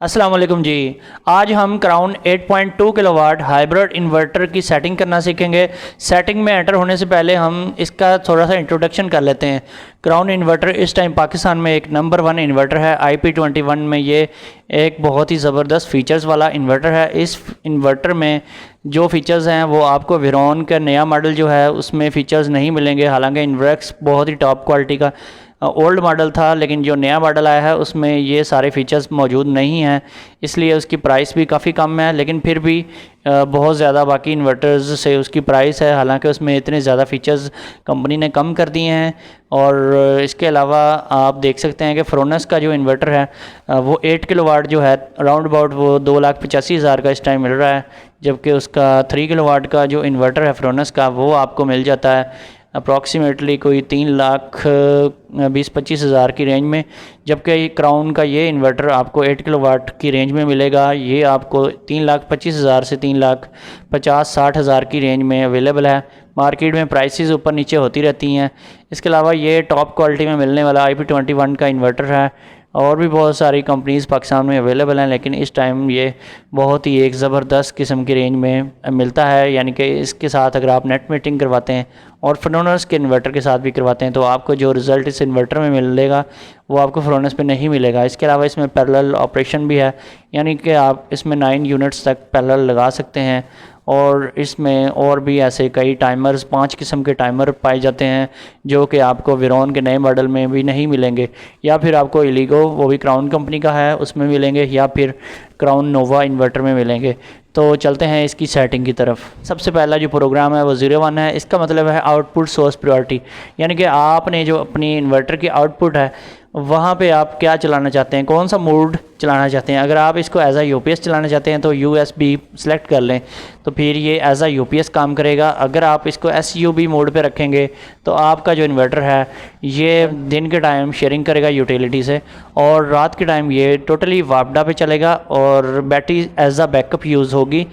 अस्सलाम वालेकुम जी। आज हम क्राउन 8.2 किलोवाट हाइब्रिड इन्वर्टर की सेटिंग करना सीखेंगे। सेटिंग में एंटर होने से पहले हम इसका थोड़ा सा इंट्रोडक्शन कर लेते हैं। क्राउन इन्वर्टर इस टाइम पाकिस्तान में एक नंबर 1 इन्वर्टर है। IP21 में ये एक बहुत ही ज़बरदस्त फ़ीचर्स वाला इन्वर्टर है। इस इन्वर्टर में जो फ़ीचर्स हैं वो आपको वेरॉन का नया मॉडल जो है उसमें फ़ीचर्स नहीं मिलेंगे। हालांकि इन्वर्क्स बहुत ही टॉप क्वालिटी का ओल्ड मॉडल था, लेकिन जो नया मॉडल आया है उसमें ये सारे फीचर्स मौजूद नहीं हैं, इसलिए उसकी प्राइस भी काफ़ी कम है। लेकिन फिर भी बहुत ज़्यादा बाकी इन्वर्टर्स से उसकी प्राइस है। हालांकि उसमें इतने ज़्यादा फीचर्स कंपनी ने कम कर दिए हैं। और इसके अलावा आप देख सकते हैं कि फ्रोनस का जो इन्वर्टर है वो 8 किलोवाट जो है राउंड अबाउट वो 2,85,000 का इस टाइम मिल रहा है, जबकि उसका 3 किलोवाट का जो इन्वर्टर है फ्रोनस का वो आपको मिल जाता है अप्रॉक्सीमेटली कोई 3,20,25,000 की रेंज में। जबकि क्राउन का ये इन्वर्टर आपको 8 किलोवाट की रेंज में मिलेगा। ये आपको 3,25,000 से 3,50,60,000 की रेंज में अवेलेबल है। मार्केट में प्राइसेस ऊपर नीचे होती रहती हैं। इसके अलावा ये टॉप क्वालिटी में मिलने वाला IP21 का इन्वर्टर है। और भी बहुत सारी कंपनीज़ पाकिस्तान में अवेलेबल हैं, लेकिन इस टाइम ये बहुत ही एक ज़बरदस्त किस्म की रेंज में मिलता है। यानी कि इसके साथ अगर आप नेट मीटिंग करवाते हैं और फ्रोनस के इन्वर्टर के साथ भी करवाते हैं तो आपको जो रिज़ल्ट इस इन्वर्टर में मिलेगा वो आपको फ्रोनस पे नहीं मिलेगा। इसके अलावा इसमें पैरेलल ऑपरेशन भी है, यानी कि आप इसमें 9 यूनिट्स तक पैरेलल लगा सकते हैं। और इसमें और भी ऐसे कई टाइमर्स 5 किस्म के टाइमर पाए जाते हैं जो कि आपको वेरॉन के नए मॉडल में भी नहीं मिलेंगे, या फिर आपको इलीगो वो भी क्राउन कंपनी का है उसमें मिलेंगे, या फिर क्राउन नोवा इन्वर्टर में मिलेंगे। तो चलते हैं इसकी सेटिंग की तरफ। सबसे पहला जो प्रोग्राम है वो 01 है। इसका मतलब है आउटपुट सोर्स प्रायोरिटी, यानी कि आपने जो अपनी इन्वर्टर की आउटपुट है वहाँ पे आप क्या चलाना चाहते हैं, कौन सा मोड चलाना चाहते हैं। अगर आप इसको एज आ UPS चलाना चाहते हैं तो USB सेलेक्ट कर लें, तो फिर ये एज आ UPS काम करेगा। अगर आप इसको SUB मोड पे रखेंगे तो आपका जो इन्वर्टर है ये दिन के टाइम शेयरिंग करेगा यूटिलिटी से, और रात के टाइम ये टोटली वापडा पे चलेगा और बैटरी एज आ बैकअप यूज़ होगी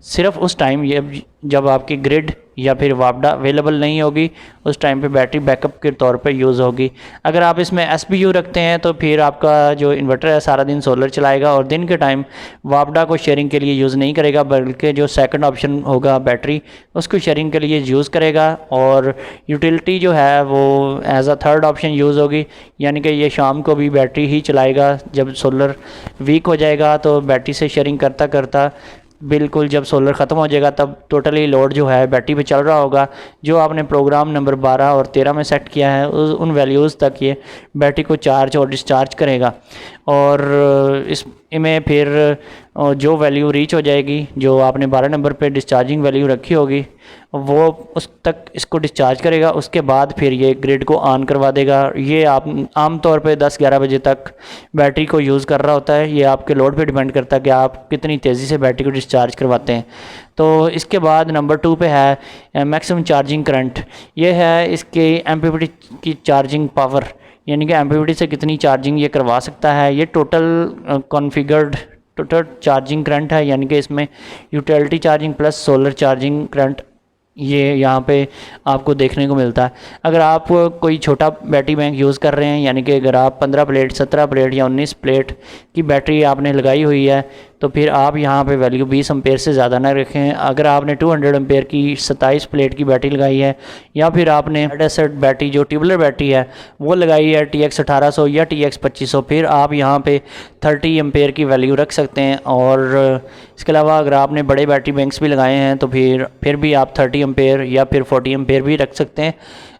सिर्फ उस टाइम ये जब आपकी ग्रिड या फिर वापडा अवेलेबल नहीं होगी, उस टाइम पे बैटरी बैकअप के तौर पे यूज़ होगी। अगर आप इसमें SBU रखते हैं तो फिर आपका जो इन्वर्टर है सारा दिन सोलर चलाएगा और दिन के टाइम वापडा को शेयरिंग के लिए यूज़ नहीं करेगा, बल्कि जो सेकंड ऑप्शन होगा बैटरी उसको शेयरिंग के लिए यूज़ करेगा। और यूटिलिटी जो है वो as a third option use होगी, यानी कि ये शाम को भी बैटरी ही चलाएगा। जब सोलर वीक हो जाएगा तो बैटरी से शेयरिंग करता करता बिल्कुल जब सोलर ख़त्म हो जाएगा तब टोटली लोड जो है बैटरी पे चल रहा होगा। जो आपने प्रोग्राम नंबर 12 और 13 में सेट किया है उन वैल्यूज़ तक ये बैटरी को चार्ज और डिस्चार्ज करेगा। और इसमें फिर जो वैल्यू रीच हो जाएगी, जो आपने 12 नंबर पे डिस्चार्जिंग वैल्यू रखी होगी, वो उस तक इसको डिस्चार्ज करेगा। उसके बाद फिर ये ग्रिड को ऑन करवा देगा। ये आप आम तौर पे 10-11 बजे तक बैटरी को यूज़ कर रहा होता है। ये आपके लोड पे डिपेंड करता है कि आप कितनी तेज़ी से बैटरी को डिस्चार्ज करवाते हैं। तो इसके बाद नंबर 2 पे है मैक्सिमम चार्जिंग करंट। ये है इसके MPPT की चार्जिंग पावर, यानी कि MPPT से कितनी चार्जिंग ये करवा सकता है। ये total configured total charging current है, यानी कि इसमें utility charging plus solar charging current ये यहाँ पे आपको देखने को मिलता है। अगर आप कोई छोटा बैटरी बैंक यूज़ कर रहे हैं, यानी कि अगर आप 15 प्लेट 17 प्लेट या 19 प्लेट की बैटरी आपने लगाई हुई है तो फिर आप यहाँ पे वैल्यू 20 एम्पेयर से ज़्यादा ना रखें। अगर आपने 200 एम्पेयर की 27 प्लेट की बैटरी लगाई है, या फिर आपने लेड एसिड बैटरी जो ट्यूबुलर बैटरी है वो लगाई है TX 1800 या TX 2500, फिर आप यहाँ पे 30 एम्पेयर की वैल्यू रख सकते हैं। और इसके अलावा अगर आपने बड़े बैटरी बैंक्स भी लगाए हैं तो फिर भी आप 30 एम्पेयर या फिर 40 एम्पेयर भी रख सकते हैं।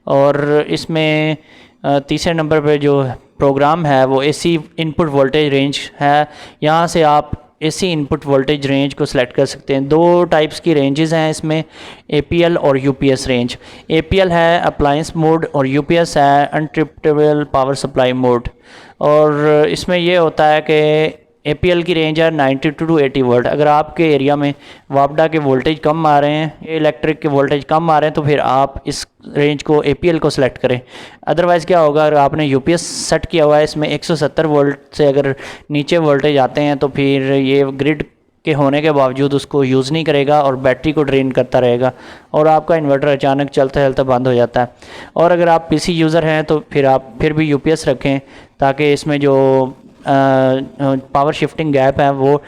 और इसमें तीसरे नंबर पर जो प्रोग्राम है वो AC इनपुट वोल्टेज रेंज है। यहाँ से आप AC इनपुट वोल्टेज रेंज को सिलेक्ट कर सकते हैं। 2 टाइप्स की रेंजेस हैं इसमें, APL और UPS रेंज। APL है अप्लायंस मोड और UPS है अनट्रिप्टेबल पावर सप्लाई मोड। और इसमें ये होता है कि APL की रेंज है 92 to 80 वोल्ट। अगर आपके एरिया में वापडा के वोल्टेज कम आ रहे हैं, इलेक्ट्रिक के वोल्टेज कम आ रहे हैं, तो फिर आप इस रेंज को APL को सिलेक्ट करें। अदरवाइज़ क्या होगा, अगर आपने UPS सेट किया हुआ है इसमें 170 वोल्ट से अगर नीचे वोल्टेज आते हैं तो फिर ये ग्रिड के होने के बावजूद उसको यूज़ नहीं करेगा और बैटरी को ड्रेन करता रहेगा और आपका इन्वर्टर अचानक चलता चलता बंद हो जाता है। और अगर आप PC यूज़र हैं तो फिर आप फिर भी UPS रखें, ताकि इसमें जो पावर शिफ्टिंग गैप है वो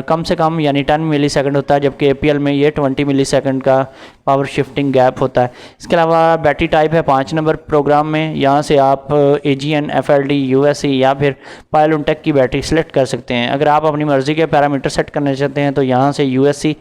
कम से कम यानी 10 मिली सेकंड होता है, जबकि APL में ये 20 मिली सेकंड का पावर शिफ्टिंग गैप होता है। इसके अलावा बैटरी टाइप है 5 नंबर प्रोग्राम में। यहाँ से आप AGN, FLD, USC या फिर पायलुनटेक की बैटरी सेलेक्ट कर सकते हैं। अगर आप अपनी मर्ज़ी के पैरामीटर सेट करना चाहते हैं तो यहाँ से USC,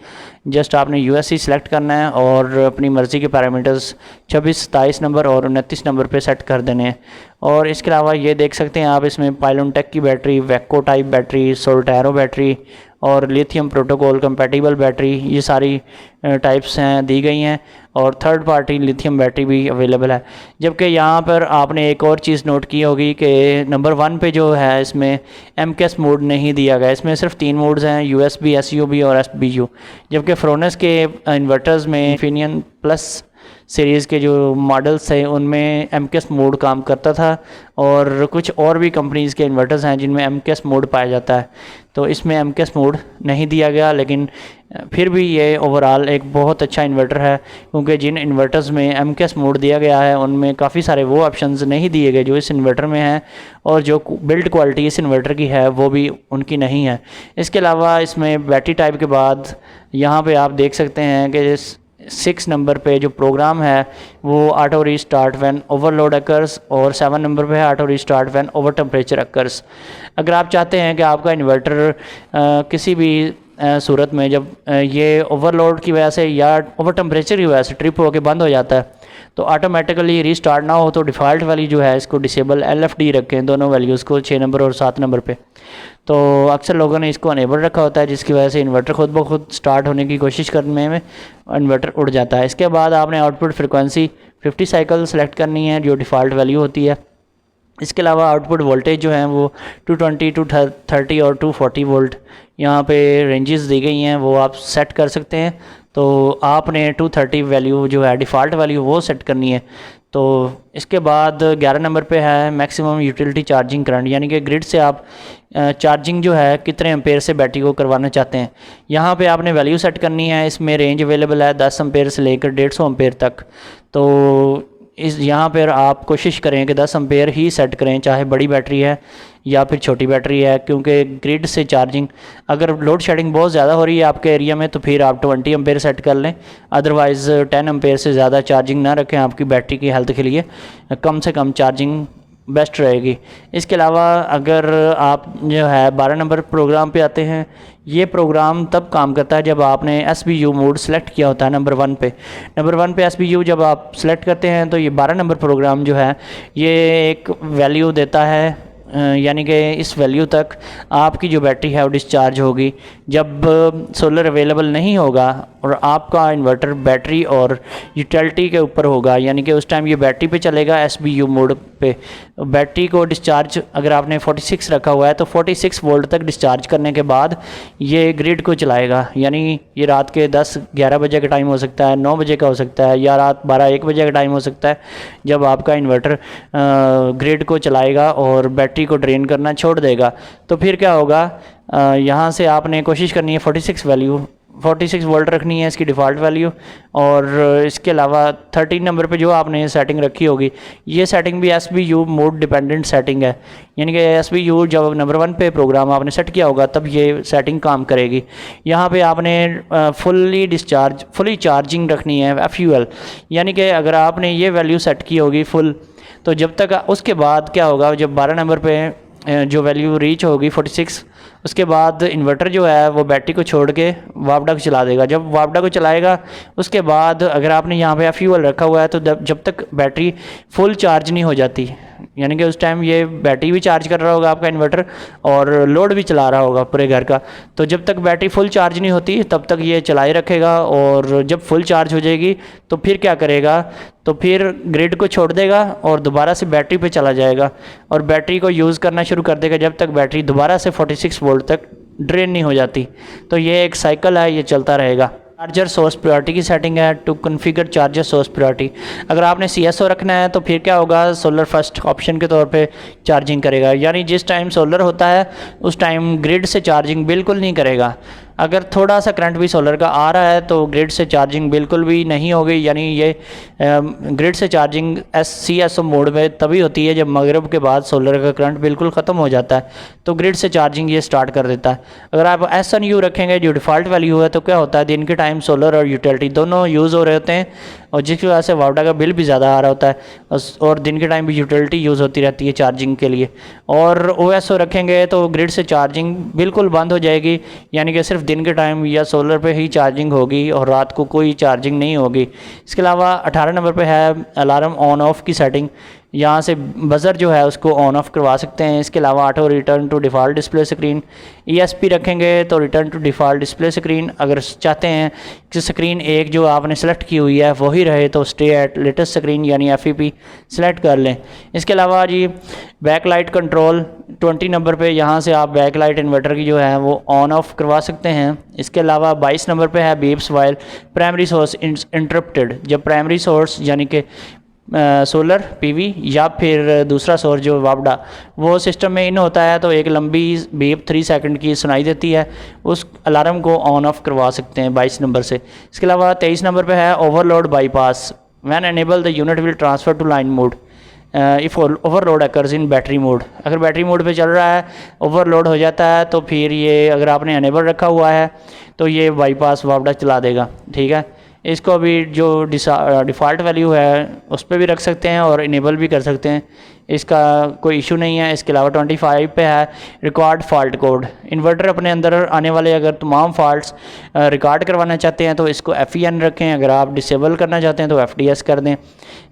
जस्ट आपने USC सेलेक्ट करना है और अपनी मर्ज़ी के पैरामीटर्स 26, 27 नंबर और 29 नंबर पे सेट कर देने हैं। और इसके अलावा ये देख सकते हैं आप इसमें पायलुनटेक की बैटरी, वेको टाइप बैटरी, सोल्टेरो बैटरी और लिथियम प्रोटोकॉल कंपैटिबल बैटरी, ये सारी टाइप्स हैं दी गई हैं, और थर्ड पार्टी लिथियम बैटरी भी अवेलेबल है। जबकि यहाँ पर आपने एक और चीज़ नोट की होगी कि नंबर 1 पे जो है इसमें MKS मोड नहीं दिया गया। इसमें सिर्फ 3 मोड्स हैं, USB, SUB और SBU। जबकि फ्रोनस के इन्वर्टर्स में इन्फिनियन प्लस सीरीज़ के जो मॉडल्स थे उनमें MKS मोड काम करता था, और कुछ और भी कंपनीज़ के इन्वर्टर्स हैं जिनमें MKS मोड पाया जाता है, तो इसमें MKS मोड नहीं दिया गया। लेकिन फिर भी ये ओवरऑल एक बहुत अच्छा इन्वर्टर है, क्योंकि जिन इन्वर्टर्स में MKS मोड दिया गया है उनमें काफ़ी सारे वो ऑप्शंस नहीं दिए गए जो इस इन्वर्टर में हैं, और जो बिल्ड क्वालिटी इस इन्वर्टर की है वो भी उनकी नहीं है। इसके अलावा इसमें बैटरी टाइप के बाद यहाँ पे आप देख सकते हैं कि 6 नंबर पे जो प्रोग्राम है वो auto restart when overload occurs, और 7 नंबर पे है auto restart when over temperature occurs. अगर आप चाहते हैं कि आपका इन्वर्टर किसी भी सूरत में जब ये ओवरलोड की वजह से या ओवर टेम्परेचर की वजह से ट्रिप होकर बंद हो जाता है तो ऑटोमेटिकली रीस्टार्ट ना हो, तो डिफ़ॉल्ट वाली जो है इसको डिसेबल LFD रखें, दोनों वैल्यूज़ को 6 नंबर और 7 नंबर पे। तो अक्सर लोगों ने इसको अनेबल रखा होता है, जिसकी वजह से इन्वर्टर खुद ब खुद स्टार्ट होने की कोशिश करने में इन्वर्टर उड़ जाता है। इसके बाद आपने आउटपुट फ्रिक्वेंसी 50 साइकिल सेलेक्ट करनी है जो डिफ़ॉल्ट वैल्यू होती है। इसके अलावा आउटपुट वोल्टेज जो है वो 220, 230 और 240 वोल्ट यहाँ पे रेंजेस दी गई हैं, वो आप सेट कर सकते हैं। तो आपने 230 वैल्यू जो है डिफ़ॉल्ट वैल्यू वो सेट करनी है। तो इसके बाद 11 नंबर पे है मैक्सिमम यूटिलिटी चार्जिंग करंट, यानी कि ग्रिड से आप चार्जिंग जो है कितने एम्पेयर से बैटरी को करवाना चाहते हैं। यहाँ पे आपने वैल्यू सेट करनी है। इसमें रेंज अवेलेबल है 10 एम्पेयर से लेकर 150 एम्पेयर तक। तो इस यहाँ पर आप कोशिश करें कि 10 एम्पेयर ही सेट करें, चाहे बड़ी बैटरी है या फिर छोटी बैटरी है, क्योंकि ग्रिड से चार्जिंग अगर लोड शेडिंग बहुत ज़्यादा हो रही है आपके एरिया में तो फिर आप 20 एम्पेयर सेट कर लें। अदरवाइज़ 10 एम्पेयर से ज़्यादा चार्जिंग ना रखें, आपकी बैटरी की हेल्थ के लिए कम से कम चार्जिंग बेस्ट रहेगी। इसके अलावा अगर आप जो है 12 नंबर प्रोग्राम पे आते हैं, ये प्रोग्राम तब काम करता है जब आपने SBU मोड सेलेक्ट किया होता है नंबर 1 पे। नंबर 1 पे SBU जब आप सेलेक्ट करते हैं तो ये 12 नंबर प्रोग्राम जो है ये एक वैल्यू देता है, यानी कि इस वैल्यू तक आपकी जो बैटरी है वो डिस्चार्ज होगी। जब सोलर अवेलेबल नहीं होगा और आपका इन्वर्टर बैटरी और यूटिलिटी के ऊपर होगा, यानी कि उस टाइम ये बैटरी पे चलेगा SBU मोड पे। बैटरी को डिस्चार्ज अगर आपने 46 रखा हुआ है तो 46 वोल्ट तक डिस्चार्ज करने के बाद ये ग्रिड को चलाएगा, यानी ये रात के 10-11 बजे का टाइम हो सकता है, 9 बजे का हो सकता है, या रात 12-1 बजे का टाइम हो सकता है जब आपका इन्वर्टर ग्रिड को चलाएगा और बैटरी को ड्रेन करना छोड़ देगा। तो फिर क्या होगा, यहाँ से आपने कोशिश करनी है 46 वोल्ट रखनी है इसकी डिफ़ॉल्ट वैल्यू। और इसके अलावा 13 नंबर पे जो आपने सेटिंग रखी होगी, ये सेटिंग भी SBU मोड डिपेंडेंट सेटिंग है, यानी कि SBU जब नंबर 1 पे प्रोग्राम आपने सेट किया होगा तब ये सेटिंग काम करेगी। यहाँ पे आपने फुली चार्जिंग रखनी है FUL, यानी कि अगर आपने ये वैल्यू सेट की होगी फुल, तो जब तक उसके बाद क्या होगा, जब 12 नंबर पे जो वैल्यू रीच होगी 46, उसके बाद इन्वर्टर जो है वो बैटरी को छोड़ के वापडा को चला देगा। जब वापडा को चलाएगा उसके बाद अगर आपने यहाँ पे FUL रखा हुआ है तो जब तक बैटरी फुल चार्ज नहीं हो जाती, यानी कि उस टाइम ये बैटरी भी चार्ज कर रहा होगा आपका इन्वर्टर और लोड भी चला रहा होगा पूरे घर का, तो जब तक बैटरी फुल चार्ज नहीं होती तब तक ये चलाए रखेगा। और जब फुल चार्ज हो जाएगी तो फिर क्या करेगा, तो फिर ग्रिड को छोड़ देगा और दोबारा से बैटरी पे चला जाएगा और बैटरी को यूज़ करना शुरू कर देगा जब तक बैटरी दोबारा से 46 वोल्ट तक ड्रेन नहीं हो जाती। तो ये एक साइकिल है, ये चलता रहेगा। चार्जर सोर्स प्रायोरिटी की सेटिंग है to configure charger source priority. अगर आपने CSO रखना है तो फिर क्या होगा, सोलर फर्स्ट ऑप्शन के तौर पे चार्जिंग करेगा, यानी जिस टाइम सोलर होता है उस टाइम ग्रिड से चार्जिंग बिल्कुल नहीं करेगा। अगर थोड़ा सा करंट भी सोलर का आ रहा है तो ग्रिड से चार्जिंग बिल्कुल भी नहीं होगी, यानी ये ग्रिड से चार्जिंग CSO मोड में तभी होती है जब मगरिब के बाद सोलर का करंट बिल्कुल ख़त्म हो जाता है, तो ग्रिड से चार्जिंग ये स्टार्ट कर देता है। अगर आप SNU रखेंगे जो डिफ़ॉल्ट वैल्यू है, तो क्या होता है दिन के टाइम सोलर और यूटिलिटी दोनों यूज़ हो रहे होते हैं, और जिसकी वजह से वावडा का बिल भी ज़्यादा आ रहा होता है, और दिन के टाइम भी यूटिलिटी यूज़ होती रहती है चार्जिंग के लिए। और OSO रखेंगे तो ग्रिड से चार्जिंग बिल्कुल बंद हो जाएगी, यानी कि सिर्फ दिन के टाइम या सोलर पे ही चार्जिंग होगी और रात को कोई चार्जिंग नहीं होगी। इसके अलावा 18 नंबर पे है अलार्म ऑन ऑफ की सेटिंग, यहाँ से बज़र जो है उसको ऑन ऑफ करवा सकते हैं। इसके अलावा auto return to default display screen, ESP रखेंगे तो return to default display screen. अगर चाहते हैं कि स्क्रीन एक जो आपने सेलेक्ट की हुई है वही रहे तो स्टे एट लेटेस्ट स्क्रीन यानी FEP सेलेक्ट कर लें। इसके अलावा जी बैक लाइट कंट्रोल 20 नंबर पे, यहाँ से आप बैक लाइट इन्वर्टर की जो है वो ऑन ऑफ करवा सकते हैं। इसके अलावा 22 नंबर पे है beeps while primary source interrupted, जब प्राइमरी सोर्स यानी कि सोलर PV या फिर दूसरा सोर्स जो वावडा वो सिस्टम में इन होता है, तो एक लंबी बीप 3 सेकंड की सुनाई देती है, उस अलार्म को ऑन ऑफ करवा सकते हैं 22 नंबर से। इसके अलावा 23 नंबर पे है overload bypass, when enable the unit will transfer to line mode if overload occurs in battery mode. अगर बैटरी मोड पे चल रहा है, ओवरलोड हो जाता है, तो फिर ये अगर आपने एनेबल रखा हुआ है तो ये बाईपास वावडा चला देगा, ठीक है। इसको भी जो डिफ़ॉल्ट वैल्यू है उस पर भी रख सकते हैं और इनेबल भी कर सकते हैं, इसका कोई इशू नहीं है। इसके अलावा 25 पे है रिकॉर्ड फॉल्ट कोड, इन्वर्टर अपने अंदर आने वाले अगर तमाम फॉल्ट्स रिकॉर्ड करवाना चाहते हैं तो इसको FEN रखें, अगर आप डिसेबल करना चाहते हैं तो FDS कर दें।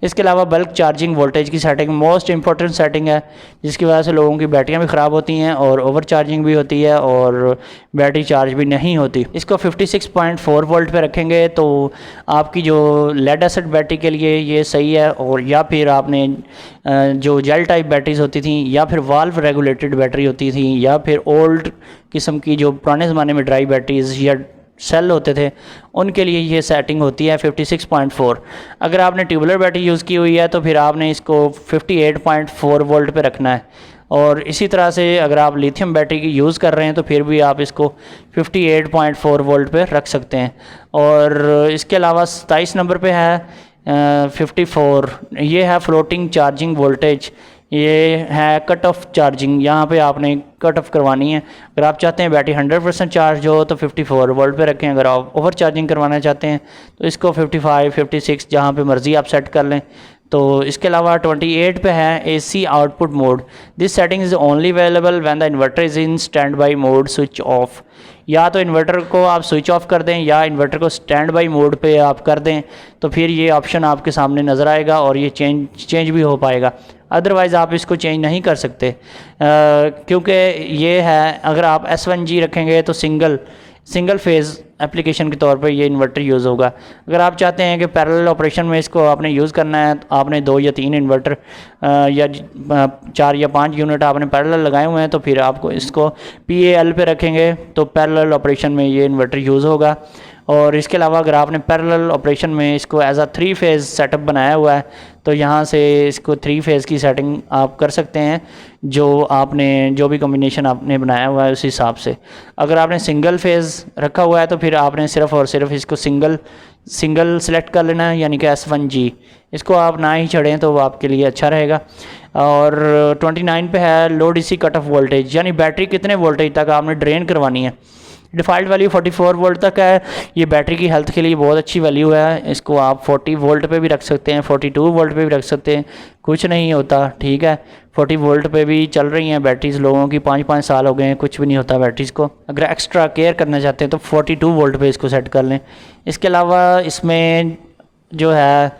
इसके अलावा बल्क चार्जिंग वोल्टेज की सेटिंग मोस्ट इंपॉर्टेंट सेटिंग है, जिसकी वजह से लोगों की बैटरियाँ भी ख़राब होती हैं और ओवर चार्जिंग भी होती है और बैटरी चार्ज भी नहीं होती। इसको 56.4 वोल्ट पे रखेंगे तो आपकी जो लेड एसिड बैटरी के लिए ये सही है, और या फिर आपने जो जेल टाइप बैटरीज होती थी या फिर वाल्व रेगुलेटेड बैटरी होती थी या फिर ओल्ड किस्म की जो पुराने ज़माने में ड्राई बैटरीज या सेल होते थे, उनके लिए ये सेटिंग होती है 56.4। अगर आपने ट्यूबुलर बैटरी यूज़ की हुई है तो फिर आपने इसको 58.4 वोल्ट पे रखना है, और इसी तरह से अगर आप लिथियम बैटरी की यूज़ कर रहे हैं तो फिर भी आप इसको 58.4 वोल्ट पे रख सकते हैं। और इसके अलावा 27 नंबर पे है 54, ये है फ्लोटिंग चार्जिंग वोल्टेज, ये है कट ऑफ चार्जिंग, यहाँ पे आपने कट ऑफ करवानी है। अगर आप चाहते हैं बैटरी 100% चार्ज हो तो 54 वोल्ट पे रखें, अगर आप ओवर चार्जिंग करवाना चाहते हैं तो इसको 55, 56 जहाँ पे मर्ज़ी आप सेट कर लें। तो इसके अलावा 28 पे है AC output mode, this setting is only available when the inverter is in stand by mode switch off. या तो इन्वर्टर को आप स्विच ऑफ कर दें या इन्वर्टर को स्टैंड बाई मोड पे आप कर दें, तो फिर ये ऑप्शन आपके सामने नज़र आएगा और ये चेंज भी हो पाएगा। अदरवाइज़ आप इसको चेंज नहीं कर सकते, क्योंकि ये है अगर आप S1G रखेंगे तो सिंगल फेज़ एप्लीकेशन के तौर पे ये इन्वर्टर यूज़ होगा। अगर आप चाहते हैं कि पैरेलल ऑपरेशन में इसको आपने यूज़ करना है, तो आपने 2 या 3 इन्वर्टर या 4 या 5 यूनिट आपने पैरेलल लगाए हुए हैं, तो फिर आपको इसको PAL पे रखेंगे तो पैरेलल ऑपरेशन में ये इन्वर्टर यूज़ होगा। और इसके अलावा अगर आपने पैरेलल ऑपरेशन में इसको एज 3 फेज़ सेटअप बनाया हुआ है तो यहाँ से इसको 3 फेज़ की सेटिंग आप कर सकते हैं, जो भी कॉम्बिनेशन आपने बनाया हुआ है उस हिसाब से। अगर आपने सिंगल फेज़ रखा हुआ है तो फिर आपने सिर्फ़ और सिर्फ इसको सिंगल सेलेक्ट कर लेना है, यानी कि S1G, इसको आप ना ही चढ़ें तो वो आपके लिए अच्छा रहेगा। और 29 पे है लो DC कट ऑफ वोल्टेज, यानी बैटरी कितने वोल्टेज तक आपने ड्रेन करवानी है। डिफ़ॉल्ट वैल्यू 44 वोल्ट तक है, ये बैटरी की हेल्थ के लिए बहुत अच्छी वैल्यू है। इसको आप 40 वोल्ट पे भी रख सकते हैं, 42 वोल्ट पे भी रख सकते हैं, कुछ नहीं होता, ठीक है। 40 वोल्ट पे भी चल रही हैं बैटरीज़, लोगों की 5-5 साल हो गए हैं, कुछ भी नहीं होता बैटरीज़ को। अगर एक्स्ट्रा केयर करना चाहते हैं तो 42 वोल्ट पे इसको सेट कर लें। इसके अलावा इसमें जो है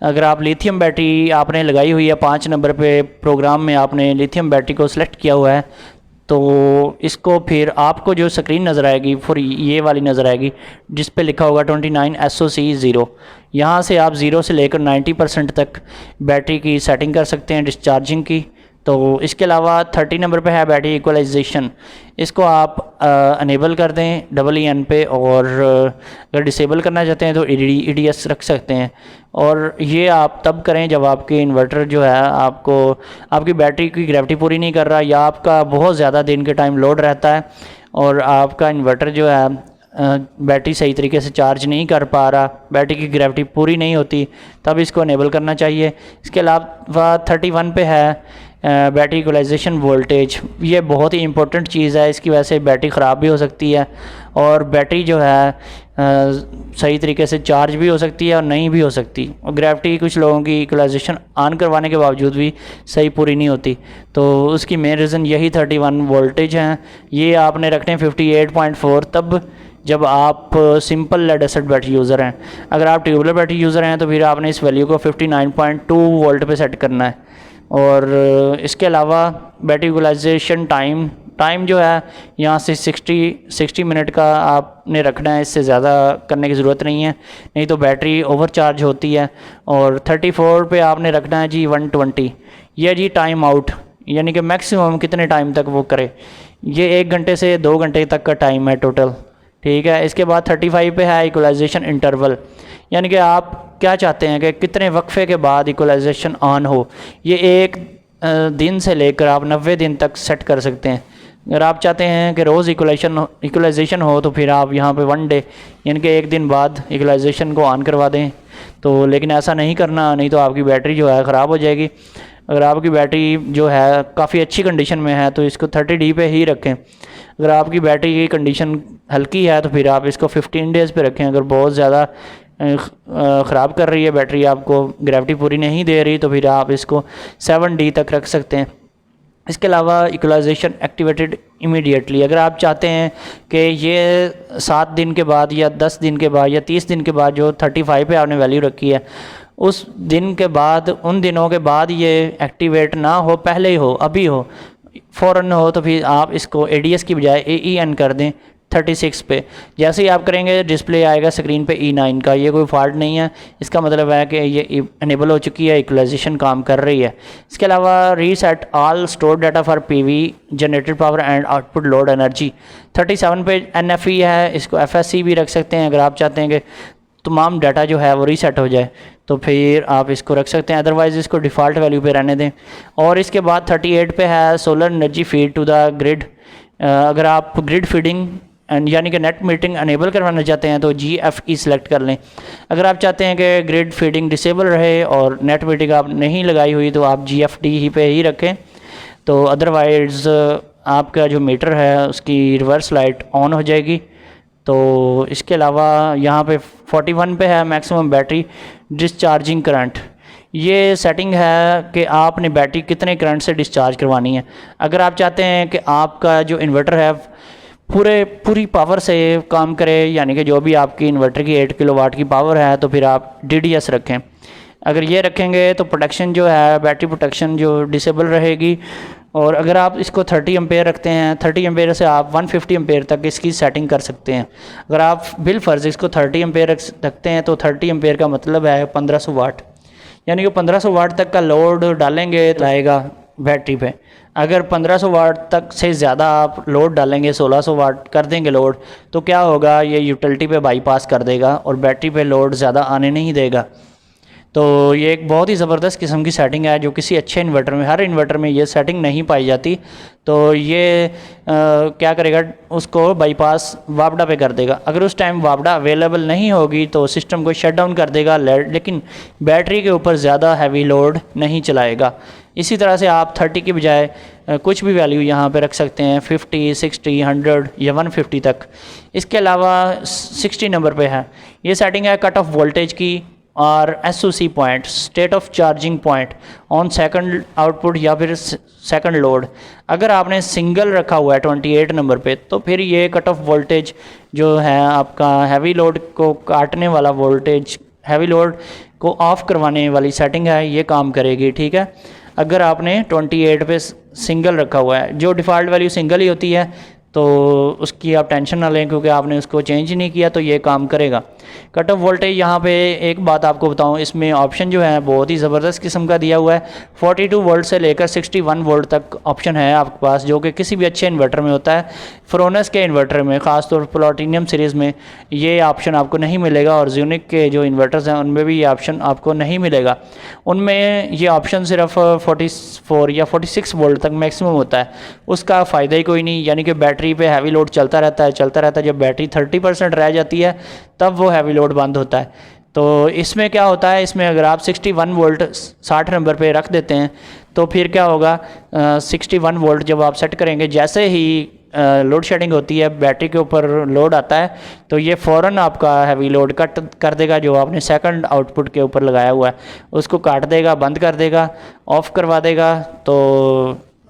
अगर आप लिथियम बैटरी आपने लगाई हुई है 5 नंबर पे प्रोग्राम में आपने लिथियम बैटरी को सिलेक्ट किया हुआ है, तो इसको फिर आपको जो स्क्रीन नज़र आएगी फिर ये वाली नज़र आएगी जिस पे लिखा होगा 29 SOC 0। यहाँ से आप 0 से लेकर 90% तक बैटरी की सेटिंग कर सकते हैं डिस्चार्जिंग की। तो इसके अलावा 30 नंबर पे है बैटरी इक्वलाइजेशन, इसको आप अनेबल कर दें EEN पे, और अगर डिसेबल करना चाहते हैं तो EDS रख सकते हैं। और ये आप तब करें जब आपके इन्वर्टर जो है आपकी बैटरी की ग्रेविटी पूरी नहीं कर रहा, या आपका बहुत ज़्यादा दिन के टाइम लोड रहता है और आपका इन्वर्टर जो है बैटरी सही तरीके से चार्ज नहीं कर पा रहा, बैटरी की ग्रेविटी पूरी नहीं होती, तब इसको इनेबल करना चाहिए। इसके अलावा 31 पे है बैटरी इक्वलाइजेशन वोल्टेज। ये बहुत ही इंपॉर्टेंट चीज़ है, इसकी वजह से बैटरी ख़राब भी हो सकती है और बैटरी जो है सही तरीके से चार्ज भी हो सकती है और नहीं भी हो सकती, और ग्रेविटी कुछ लोगों की इक्वलाइजेशन ऑन करवाने के बावजूद भी सही पूरी नहीं होती। तो उसकी मेन रीज़न यही 31 वोल्टेज हैं। ये आपने रखने 58.4 तब जब आप simple lead acid battery user हैं। अगर आप ट्यूबुलर बैटरी यूज़र हैं तो फिर आपने इस वैल्यू को 59.2 वोल्ट पे सेट करना है। और इसके अलावा बैटरी इक्वलाइजेशन टाइम जो है यहाँ से 60 मिनट का आपने रखना है, इससे ज़्यादा करने की ज़रूरत नहीं है, नहीं तो बैटरी ओवर चार्ज होती है। और 34 पे आपने रखना है जी 120। यह जी टाइम आउट, यानी कि मैक्सिमम कितने टाइम तक वो करे, ये 1 घंटे से 2 घंटे तक का टाइम है टोटल, ठीक है। इसके बाद 35 पे है इक्वलाइजेशन इंटरवल, यानी कि आप क्या चाहते हैं कि कितने वक्फे के बाद इक्वलाइजेशन ऑन हो। ये 1 दिन से लेकर आप 90 दिन तक सेट कर सकते हैं। अगर आप चाहते हैं कि रोज़ इक्वलाइजेशन हो तो फिर आप यहाँ पे 1 डे यानी कि 1 दिन बाद इक्वलाइजेशन को ऑन करवा दें। तो लेकिन ऐसा नहीं करना, नहीं तो आपकी बैटरी जो है ख़राब हो जाएगी। अगर आपकी बैटरी जो है काफ़ी अच्छी कंडीशन में है तो इसको 30D पे ही रखें। अगर आपकी बैटरी की कंडीशन हल्की है तो फिर आप इसको 15 डेज़ पे रखें। अगर बहुत ज़्यादा ख़राब कर रही है बैटरी, आपको ग्रेविटी पूरी नहीं दे रही, तो फिर आप इसको 7D तक रख सकते हैं। इसके अलावा इक्वलाइजेशन एक्टिवेटेड इमीडिएटली, अगर आप चाहते हैं कि ये 7 दिन के बाद या 10 दिन के बाद या 30 दिन के बाद जो 35 पे आपने वैल्यू रखी है उस दिन के बाद, उन दिनों के बाद ये एक्टिवेट ना हो, पहले ही हो, अभी हो, फ़ौरन हो, तो फिर आप इसको ADS की बजाय AEN कर दें 36 पे। जैसे ही आप करेंगे डिस्प्ले आएगा स्क्रीन पे E9 का, ये कोई फॉल्ट नहीं है, इसका मतलब है कि ये इनेबल हो चुकी है, इक्वलाइजेशन काम कर रही है। इसके अलावा reset all store data for PV generated power and output load energy 37 पे NFE है, इसको FSC भी रख सकते हैं। अगर आप चाहते हैं कि तमाम डाटा जो है वो रीसेट हो जाए तो फिर आप इसको रख सकते हैं, अदरवाइज़ इसको डिफ़ॉल्ट वैल्यू पे रहने दें। और इसके बाद 38 पे है solar energy feed to the grid. अगर आप ग्रिड फीडिंग यानी कि नेट मीटरिंग अनेबल करवाना चाहते हैं तो GFE सेलेक्ट कर लें। अगर आप चाहते हैं कि ग्रिड फीडिंग डिसेबल रहे और नेट मीटरिंग आप नहीं लगाई हुई तो आप GFD ही पे ही रखें। तो अदरवाइज़ आपका जो मीटर है उसकी रिवर्स लाइट ऑन हो जाएगी। तो इसके अलावा यहाँ पे 41 पे है मैक्सिमम बैटरी डिस्चार्जिंग करंट। ये सेटिंग है कि आपने बैटरी कितने करंट से डिस्चार्ज करवानी है। अगर आप चाहते हैं कि आपका जो इन्वर्टर है पूरी पावर से काम करे, यानी कि जो भी आपकी इन्वर्टर की 8 किलोवाट की पावर है, तो फिर आप DDS रखें। अगर ये रखेंगे तो प्रोटेक्शन जो है, बैटरी प्रोटेक्शन जो डिसेबल रहेगी। और अगर आप इसको 30 एम्पेयर रखते हैं, 30 एम्पेयर से आप 150 एम्पेयर तक इसकी सेटिंग कर सकते हैं। अगर आप बिलफर्ज इसको 30 एम्पेयर रखते हैं तो 30 एम्पेयर का मतलब है 1500 वाट, यानी कि 1500 वाट तक का लोड डालेंगे तो आएगा बैटरी पे। अगर 1500 वाट तक से ज़्यादा आप लोड डालेंगे, 1600 वाट कर देंगे लोड, तो क्या होगा, ये यूटिलिटी पे बाईपास कर देगा और बैटरी पे लोड ज़्यादा आने नहीं देगा। तो ये एक बहुत ही ज़बरदस्त किस्म की सेटिंग है जो किसी अच्छे इन्वर्टर में, हर इन्वर्टर में ये सेटिंग नहीं पाई जाती। तो ये क्या करेगा, उसको बाईपास वापडा पे कर देगा। अगर उस टाइम वापडा अवेलेबल नहीं होगी तो सिस्टम को शट डाउन कर देगा, लेकिन बैटरी के ऊपर ज़्यादा हैवी लोड नहीं चलाएगा। इसी तरह से आप 30 की बजाय कुछ भी वैल्यू यहाँ पे रख सकते हैं, 50, 60, 100 या 150 तक। इसके अलावा 60 नंबर पे है, ये सेटिंग है कट ऑफ वोल्टेज की और SOC point, state of charging point on second output या फिर सेकंड लोड। अगर आपने सिंगल रखा हुआ है 28 नंबर पे तो फिर ये कट ऑफ वोल्टेज जो है आपका हैवी लोड को काटने वाला वोल्टेज, हैवी लोड को ऑफ करवाने वाली सेटिंग है, ये काम करेगी, ठीक है। अगर आपने 28 पे सिंगल रखा हुआ है, जो डिफ़ॉल्ट वैल्यू सिंगल ही होती है तो उसकी आप टेंशन ना लें क्योंकि आपने उसको चेंज ही नहीं किया, तो ये काम करेगा। कट ऑफ वोल्टेज यहाँ पे एक बात आपको बताऊँ, इसमें ऑप्शन जो है बहुत ही ज़बरदस्त किस्म का दिया हुआ है। 42 वोल्ट से लेकर 61 वोल्ट तक ऑप्शन है आपके पास, जो कि किसी भी अच्छे इन्वर्टर में होता है। फ्रोनस के इन्वर्टर में, ख़ासतौर पर प्लैटिनम सीरीज़ में ये ऑप्शन आपको नहीं मिलेगा, और ज़्यूनिक के जो इन्वर्टर्स हैं उनमें भी ये ऑप्शन आपको नहीं मिलेगा। उनमें ये ऑप्शन सिर्फ 44 या 46 वोल्ट तक मैक्सिमम होता है, उसका फ़ायदा ही कोई नहीं, यानी कि बैटरी बैटरी पे हैवी लोड चलता रहता है। जब बैटरी 30% रह जाती है तब वो हैवी लोड बंद होता है। तो इसमें क्या होता है, इसमें अगर आप 61 वोल्ट 60 नंबर पे रख देते हैं तो फिर क्या होगा, 61 वोल्ट जब आप सेट करेंगे, जैसे ही लोड शेडिंग होती है, बैटरी के ऊपर लोड आता है, तो ये फ़ौरन आपका हैवी लोड कट कर देगा। जो आपने सेकंड आउटपुट के ऊपर लगाया हुआ है उसको काट देगा, बंद कर देगा, ऑफ़ करवा देगा। तो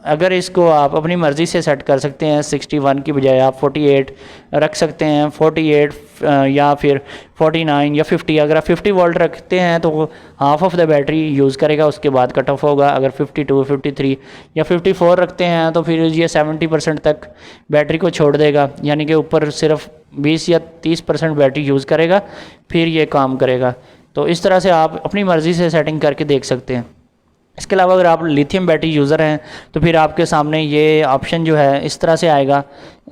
अगर इसको आप अपनी मर्ज़ी से सेट कर सकते हैं, 61 की बजाय आप 48 रख सकते हैं, 48 या फिर 49 या 50। अगर आप 50 वोल्ट रखते हैं तो half of the battery use करेगा, उसके बाद कट ऑफ होगा। अगर 52, 53 या 54 रखते हैं तो फिर ये 70% तक बैटरी को छोड़ देगा, यानी कि ऊपर सिर्फ 20 या 30% बैटरी यूज़ करेगा, फिर ये काम करेगा। तो इस तरह से आप अपनी मर्ज़ी से सेटिंग करके देख सकते हैं। इसके अलावा अगर आप लिथियम बैटरी यूज़र हैं तो फिर आपके सामने ये ऑप्शन जो है इस तरह से आएगा।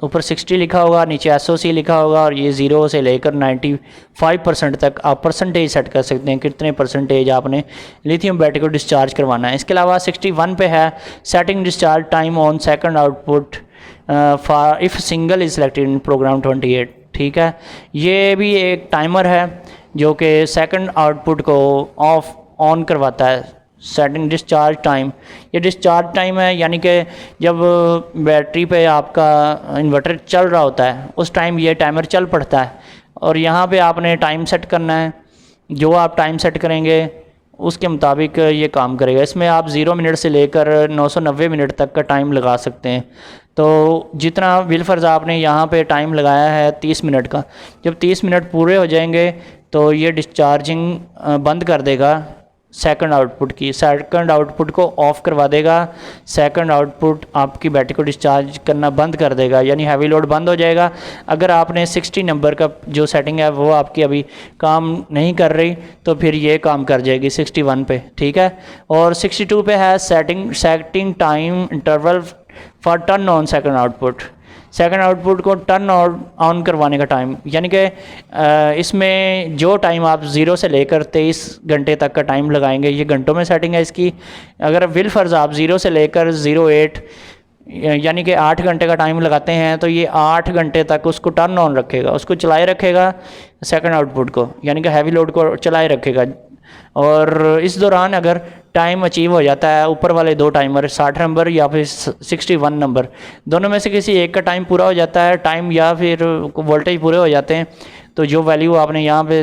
ऊपर 60 लिखा होगा, नीचे SOC लिखा होगा, और ये 0 से लेकर 95% तक आप परसेंटेज सेट कर सकते हैं, कितने परसेंटेज आपने लिथियम बैटरी को डिस्चार्ज करवाना है। इसके अलावा 61 पे है setting discharge time on second output for if single is selected in program 28। ठीक है, ये भी एक टाइमर है जो कि सेकंड आउटपुट को ऑफ ऑन करवाता है। सेटिंग डिस्चार्ज टाइम, ये डिस्चार्ज टाइम है, यानी कि जब बैटरी पे आपका इन्वर्टर चल रहा होता है उस टाइम ये टाइमर चल पड़ता है, और यहाँ पे आपने टाइम सेट करना है। जो आप टाइम सेट करेंगे उसके मुताबिक ये काम करेगा। इसमें आप 0 मिनट से लेकर 990 मिनट तक का टाइम लगा सकते हैं। तो जितना बिलफर्ज आपने यहाँ पे टाइम लगाया है 30 मिनट का, जब 30 मिनट पूरे हो जाएंगे तो ये डिस्चार्जिंग बंद कर देगा सेकंड आउटपुट को ऑफ़ करवा देगा। सेकंड आउटपुट आपकी बैटरी को डिस्चार्ज करना बंद कर देगा, यानी हैवी लोड बंद हो जाएगा। अगर आपने 60 नंबर का जो सेटिंग है वो आपकी अभी काम नहीं कर रही तो फिर ये काम कर जाएगी 61 पे। ठीक है, और 62 पे है setting time interval for turn on second output को टर्न ऑन करवाने का टाइम, यानी कि इसमें जो टाइम आप 0 से लेकर 23 घंटे तक का टाइम लगाएंगे, ये घंटों में सेटिंग है इसकी। अगर बिलफर्ज आप 0 से लेकर 08 यानी कि 8 घंटे का टाइम लगाते हैं तो ये 8 घंटे तक उसको टर्न ऑन रखेगा, उसको चलाए रखेगा सेकंड आउटपुट को, यानी कि हैवी लोड को चलाए रखेगा। और इस दौरान अगर टाइम अचीव हो जाता है, ऊपर वाले दो टाइमर 60 नंबर या फिर 61 नंबर, दोनों में से किसी एक का टाइम पूरा हो जाता है, टाइम या फिर वोल्टेज पूरे हो जाते हैं, तो जो वैल्यू आपने यहाँ पे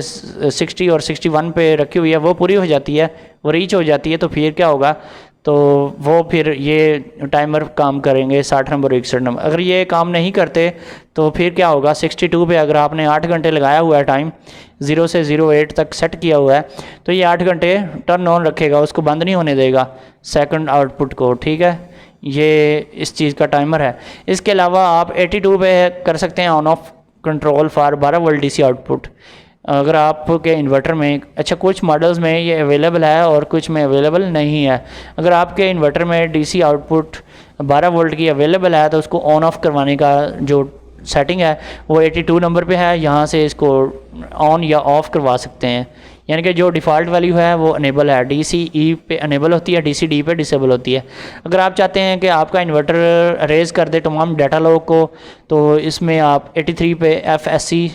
60 और 61 पे रखी हुई है वो पूरी हो जाती है, वो रीच हो जाती है, तो फिर क्या होगा, तो वो फिर ये टाइमर काम करेंगे 60 नंबर 61 नंबर। अगर ये काम नहीं करते तो फिर क्या होगा, 62 पे अगर आपने 8 घंटे लगाया हुआ है टाइम 0 से 08 तक सेट किया हुआ है तो ये 8 घंटे टर्न ऑन रखेगा, उसको बंद नहीं होने देगा सेकंड आउटपुट को। ठीक है, ये इस चीज़ का टाइमर है। इसके अलावा आप 82 पे कर सकते हैं on off control for 12 volt DC output. अगर आपके इन्वर्टर में, अच्छा कुछ मॉडल्स में ये अवेलेबल है और कुछ में अवेलेबल नहीं है। अगर आपके इन्वर्टर में DC आउटपुट 12 वोल्ट की अवेलेबल है तो उसको ऑन ऑफ करवाने का जो सेटिंग है वो 82 नंबर पे है, यहाँ से इसको ऑन या ऑफ़ करवा सकते हैं। यानी कि जो डिफ़ॉल्ट वैल्यू है वो अनेबल है, DCE पे अनेबल होती है, DCD पे डिसेबल होती है। अगर आप चाहते हैं कि आपका इन्वर्टर रेज़ कर दे तमाम डाटा लॉग को, तो इसमें आप 83 पे FSC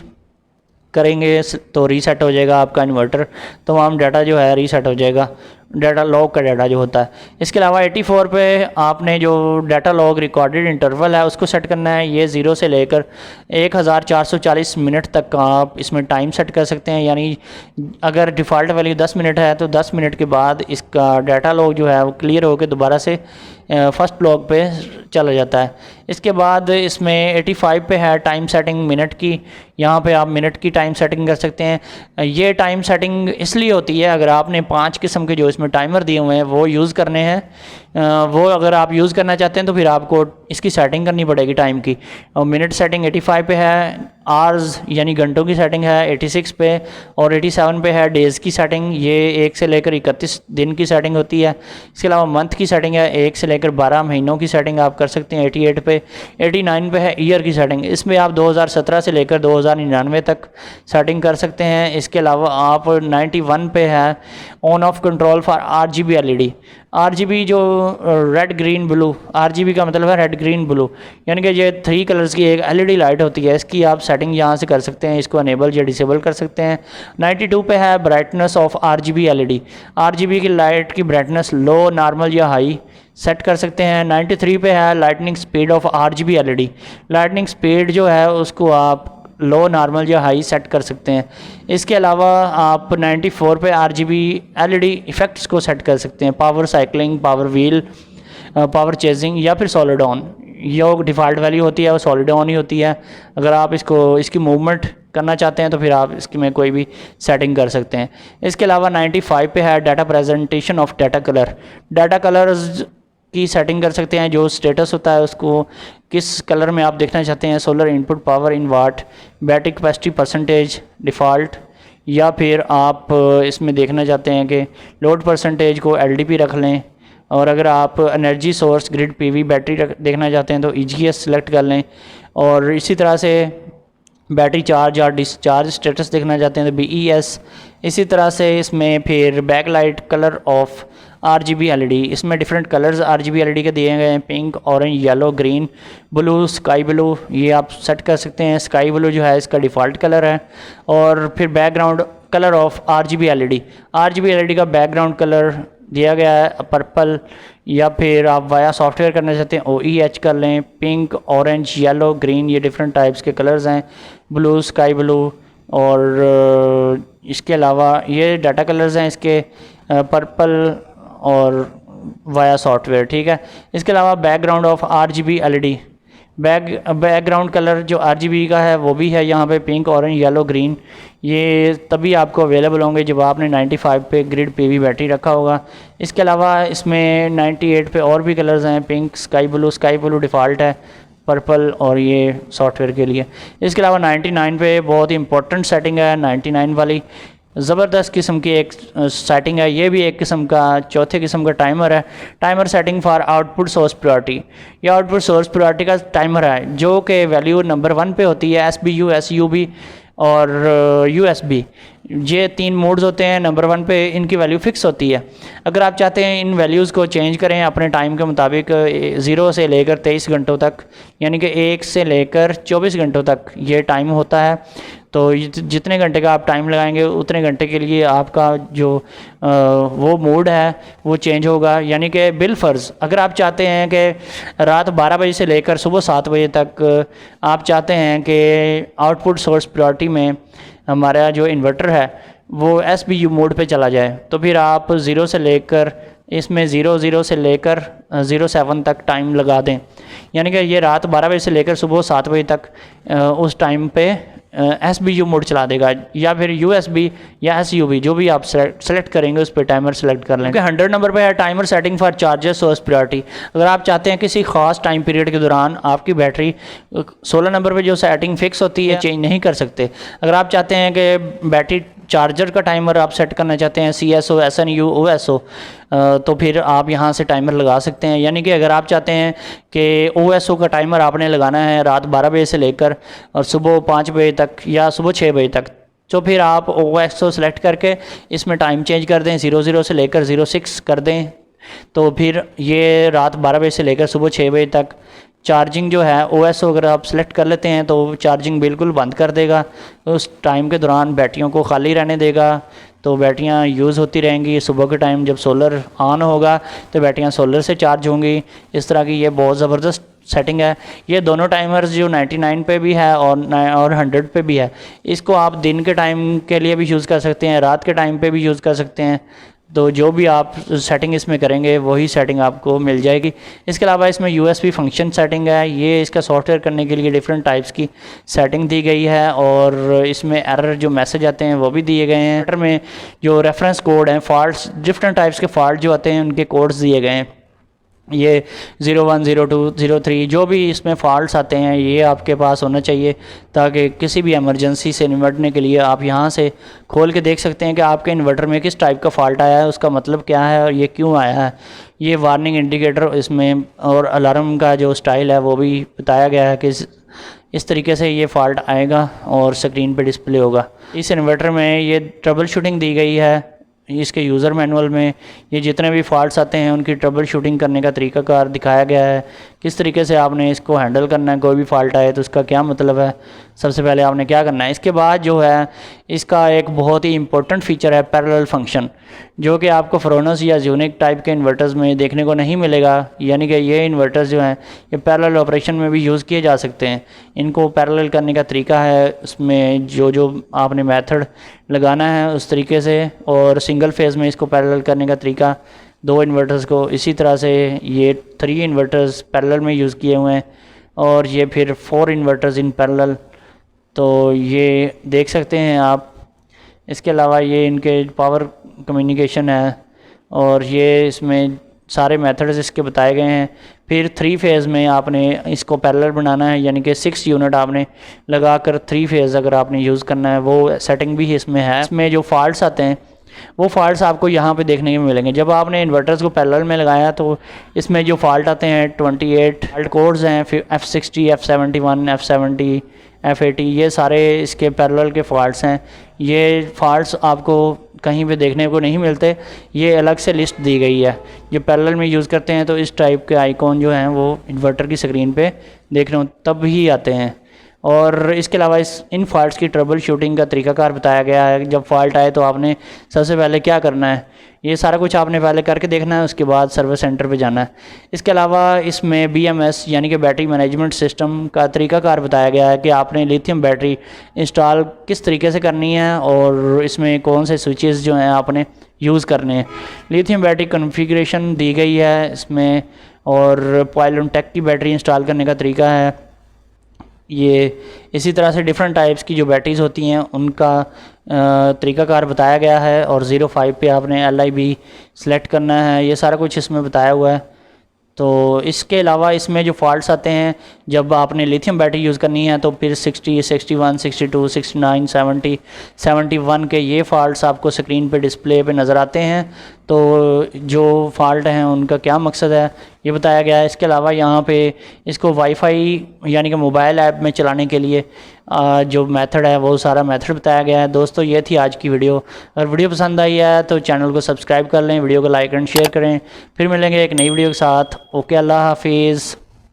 करेंगे तो रीसेट हो जाएगा आपका इन्वर्टर, तमाम डाटा जो है रीसेट हो जाएगा, डाटा लॉग का डाटा जो होता है। इसके अलावा 84 पे आपने जो डाटा लॉग रिकॉर्डेड इंटरवल है उसको सेट करना है। ये 0 से लेकर 1440 मिनट तक का आप इसमें टाइम सेट कर सकते हैं, यानी अगर डिफ़ॉल्ट वैल्यू 10 मिनट है तो 10 मिनट के बाद इसका डाटा लॉग जो है वो क्लियर होकर दोबारा से फर्स्ट लॉग पे चला जाता है। इसके बाद इसमें 85 पे है टाइम सेटिंग मिनट की, यहाँ पे आप मिनट की टाइम सेटिंग कर सकते हैं। ये टाइम सेटिंग इसलिए होती है अगर आपने 5 किस्म के जो इसमें टाइमर दिए हुए हैं वो यूज़ करने हैं, वो अगर आप यूज़ करना चाहते हैं तो फिर आपको इसकी सेटिंग करनी पड़ेगी टाइम की। और मिनट सेटिंग 85 पे है, आवर्स यानी घंटों की सेटिंग है 86 पे, और 87 पे है डेज़ की सेटिंग, ये 1 से लेकर 31 दिन की सेटिंग होती है। इसके अलावा मंथ की सेटिंग है, 1 से लेकर 12 महीनों की सेटिंग आप कर सकते हैं 88 पे। 89 पे है ईयर की सेटिंग, इसमें आप 2017 से लेकर 2099 तक सेटिंग कर सकते हैं। इसके अलावा आप 91 पे है on off control for RGB LED। RGB जो रेड ग्रीन ब्लू, RGB का मतलब है रेड ग्रीन ब्लू, यानी कि ये 3 कलर्स की एक LED लाइट होती है। इसकी आप सेटिंग यहाँ से कर सकते हैं, इसको अनेबल या डिसेबल कर सकते हैं। 92 पे है brightness of RGB LED। RGB की लाइट की ब्राइटनेस लो, नॉर्मल या हाई सेट कर सकते हैं। 93 पे है lightning speed of RGB LED। Lightning speed जो है उसको आप लो, नॉर्मल या हाई सेट कर सकते हैं। इसके अलावा आप 94 पे RGB LED इफ़ेक्ट्स को सेट कर सकते हैं, power cycling, power wheel, power chasing या फिर सॉलिड ऑन। ये डिफ़ॉल्ट वैल्यू होती है वो सॉलिड ऑन ही होती है। अगर आप इसकी मूवमेंट करना चाहते हैं तो फिर आप इसकी में कोई भी सेटिंग कर सकते हैं। इसके अलावा 95 पे है data presentation of data colour. Data colours की सेटिंग कर सकते हैं, जो स्टेटस होता है उसको किस कलर में आप देखना चाहते हैं। Solar input power in watt, battery capacity percentage default, या फिर आप इसमें देखना चाहते हैं कि लोड परसेंटेज को LDP रख लें। और अगर आप energy source grid PV battery देखना चाहते हैं तो EGS सेलेक्ट कर लें। और इसी तरह से बैटरी चार्ज या डिस्चार्ज स्टेटस देखना चाहते हैं तो BES। इसी तरह से इसमें फिर back light colour of RGB LED, इसमें डिफरेंट कलर्स RGB LED के दिए गए हैं, pink, orange, yellow, green, blue, sky blue, ये आप सेट कर सकते हैं। स्काई ब्लू जो है इसका डिफ़ॉल्ट कलर है। और फिर background colour of RGB LED का बैकग्राउंड कलर दिया गया है पर्पल, या फिर आप वाया सॉफ्टवेयर करना चाहते हैं OEH कर लें। पिंक, ऑरेंज, येलो, ग्रीन, ये डिफरेंट टाइप्स के कलर्स हैं, ब्लू, स्काई ब्लू। और इसके अलावा ये डाटा कलर्स हैं इसके, पर्पल और वाया सॉफ्टवेयर, ठीक है। इसके अलावा background of RGB LED, background colour जो RGB का है वो भी है यहाँ पे, पिंक, ऑरेंज, येलो, ग्रीन। ये तभी आपको अवेलेबल होंगे जब आपने 95 पे ग्रिड PV बैटरी रखा होगा। इसके अलावा इसमें 98 पे और भी कलर्स हैं, पिंक, स्काई ब्लू डिफ़ॉल्ट है, पर्पल और ये सॉफ्टवेयर के लिए। इसके अलावा 99 पे बहुत ही इंपॉर्टेंट सेटिंग है, 99 वाली ज़बरदस्त किस्म की एक सेटिंग है। ये भी एक किस्म का चौथे किस्म का टाइमर है, timer setting for output source priority. ये आउटपुट सोर्स प्रायोरिटी का टाइमर है जो कि वैल्यू नंबर 1 पे होती है, SBU, SUB और USB। ये 3 मोड्स होते हैं। नंबर 1 पे इनकी वैल्यू फ़िक्स होती है। अगर आप चाहते हैं इन वैल्यूज़ को चेंज करें अपने टाइम के मुताबिक, 0 से लेकर 23 घंटों तक, यानी कि 1 से लेकर 24 घंटों तक ये टाइम होता है। तो जितने घंटे का आप टाइम लगाएंगे उतने घंटे के लिए आपका जो वो मोड है वो चेंज होगा। यानी कि बिल फ़र्ज़ अगर आप चाहते हैं कि रात 12 बजे से लेकर सुबह 7 बजे तक आप चाहते हैं कि आउटपुट सोर्स प्रायोरिटी में हमारा जो इन्वर्टर है वो SBU मोड पे चला जाए, तो फिर आप 0 से लेकर इसमें 00 से लेकर 07 तक टाइम लगा दें। यानी कि ये रात 12 बजे से लेकर सुबह 7 बजे तक उस टाइम पे SBU मोड चला देगा, या फिर USB या SUB जो भी आप सेलेक्ट करेंगे उस पर टाइमर सेलेक्ट कर लें। 100 नंबर पे है timer setting for charger source priority. अगर आप चाहते हैं किसी खास टाइम पीरियड के दौरान आपकी बैटरी, 16 नंबर पे जो सेटिंग फिक्स होती है चेंज नहीं कर सकते। अगर आप चाहते हैं कि बैटरी चार्जर का टाइमर आप सेट करना चाहते हैं, CSO, SNU, OSO, तो फिर आप यहाँ से टाइमर लगा सकते हैं। यानी कि अगर आप चाहते हैं कि OSO का टाइमर आपने लगाना है रात 12 बजे से लेकर और सुबह 5 बजे तक या सुबह 6 बजे तक, तो फिर आप OSO सेलेक्ट करके इसमें टाइम चेंज कर दें, 00 से लेकर 06 कर दें। तो फिर ये रात 12 बजे से लेकर सुबह 6 बजे तक चार्जिंग जो है OSO अगर आप सेलेक्ट कर लेते हैं तो चार्जिंग बिल्कुल बंद कर देगा। उस टाइम के दौरान बैटरियों को खाली रहने देगा, तो बैटरियां यूज़ होती रहेंगी। सुबह के टाइम जब सोलर ऑन होगा तो बैटरियां सोलर से चार्ज होंगी। इस तरह की ये बहुत ज़बरदस्त सेटिंग है। ये दोनों टाइमर्स जो 99 पे भी है और 100 पे भी है, इसको आप दिन के टाइम के लिए भी यूज़ कर सकते हैं, रात के टाइम पे भी यूज़ कर सकते हैं। तो जो भी आप सेटिंग इसमें करेंगे वही सेटिंग आपको मिल जाएगी। इसके अलावा इसमें USB फंक्शन सेटिंग है, ये इसका सॉफ्टवेयर करने के लिए डिफरेंट टाइप्स की सेटिंग दी गई है। और इसमें एरर जो मैसेज आते हैं वो भी दिए गए हैं। एरर में जो रेफरेंस कोड हैं, फॉल्ट्स, डिफरेंट टाइप्स के फॉल्ट जो आते हैं उनके कोड्स दिए गए हैं। ये 01, 02, 03 जो भी इसमें फॉल्ट्स आते हैं ये आपके पास होना चाहिए, ताकि किसी भी इमरजेंसी से निपटने के लिए आप यहाँ से खोल के देख सकते हैं कि आपके इन्वर्टर में किस टाइप का फॉल्ट आया है, उसका मतलब क्या है और ये क्यों आया है। ये वार्निंग इंडिकेटर इसमें और अलार्म का जो स्टाइल है वो भी बताया गया है कि इस तरीके से ये फॉल्ट आएगा और स्क्रीन पे डिस्प्ले होगा। इस इन्वर्टर में ये ट्रबल शूटिंग दी गई है, इसके यूज़र मैनुअल में ये जितने भी फॉल्ट्स आते हैं उनकी ट्रबल शूटिंग करने का तरीक़ाकार दिखाया गया है, किस तरीके से आपने इसको हैंडल करना है। कोई भी फॉल्ट आए तो उसका क्या मतलब है, सबसे पहले आपने क्या करना है। इसके बाद जो है इसका एक बहुत ही इंपॉर्टेंट फीचर है पैरेलल फंक्शन, जो कि आपको फ्रोनस या यूनिक टाइप के इन्वर्टर्स में देखने को नहीं मिलेगा। यानी कि ये इन्वर्टर्स जो हैं ये पैरेलल ऑपरेशन में भी यूज़ किए जा सकते हैं। इनको पैरेलल करने का तरीका है, उसमें जो जो आपने मेथड लगाना है उस तरीके से, और सिंगल फेज़ में इसको पैरेलल करने का तरीका 2 इन्वर्टर्स को इसी तरह से ये 3 इन्वर्टर्स पैरेलल में यूज़ किए हुए हैं, और ये फिर 4 इन्वर्टर्स इन पैरेलल। तो ये देख सकते हैं आप। इसके अलावा ये इनके पावर कम्युनिकेशन है, और ये इसमें सारे मेथड्स इसके बताए गए हैं। फिर 3 फेज़ में आपने इसको पैरेलल बनाना है, यानी कि 6 यूनिट आपने लगाकर 3 फेज़ अगर आपने यूज़ करना है, वो सेटिंग भी इसमें है। इसमें जो फॉल्ट्स आते हैं वो फॉल्ट्स आपको यहाँ पे देखने को मिलेंगे। जब आपने इन्वर्टर्स को पैरेलल में लगाया तो इसमें जो फॉल्ट आते हैं 28 फॉल्ट कोड्स हैं, फिर F60, F71, F70, F80, ये सारे इसके पैरेलल के फॉल्ट्स हैं। ये फॉल्ट्स आपको कहीं पे देखने को नहीं मिलते, ये अलग से लिस्ट दी गई है। जो पैरेलल में यूज़ करते हैं तो इस टाइप के आइकॉन जो हैं वो इन्वर्टर की स्क्रीन पे देखने तब ही आते हैं। और इसके अलावा इन फॉल्ट्स की ट्रबल शूटिंग का तरीकाकार बताया गया है। जब फॉल्ट आए तो आपने सबसे पहले क्या करना है, ये सारा कुछ आपने पहले करके देखना है, उसके बाद सर्विस सेंटर पे जाना है। इसके अलावा इसमें BMS यानी कि बैटरी मैनेजमेंट सिस्टम का तरीकाकार बताया गया है कि आपने लिथियम बैटरी इंस्टॉल किस तरीके से करनी है, और इसमें कौन से स्विचेस जो हैं आपने यूज़ करने हैं। लिथियम बैटरी कॉन्फ़िगरेशन दी गई है इसमें, और पॉइलोनटेक की बैटरी इंस्टॉल करने का तरीका है। ये इसी तरह से डिफरेंट टाइप्स की जो बैटरीज़ होती हैं उनका तरीकाकार बताया गया है, और 05 पे आपने LIB सेलेक्ट करना है। ये सारा कुछ इसमें बताया हुआ है। तो इसके अलावा इसमें जो फॉल्ट्स आते हैं जब आपने लिथियम बैटरी यूज़ करनी है तो फिर 60, 61, 62, 69, 70, 71 के ये फॉल्ट्स आपको स्क्रीन पे डिस्प्ले पे नज़र आते हैं। तो जो फॉल्ट हैं उनका क्या मकसद है ये बताया गया है। इसके अलावा यहाँ पे इसको वाईफाई यानी कि मोबाइल ऐप में चलाने के लिए जो मेथड है वो सारा मेथड बताया गया है। दोस्तों ये थी आज की वीडियो। अगर वीडियो पसंद आई है तो चैनल को सब्सक्राइब कर लें, वीडियो को लाइक एंड शेयर करें। फिर मिलेंगे एक नई वीडियो के साथ। ओके, अल्लाह हाफिज़।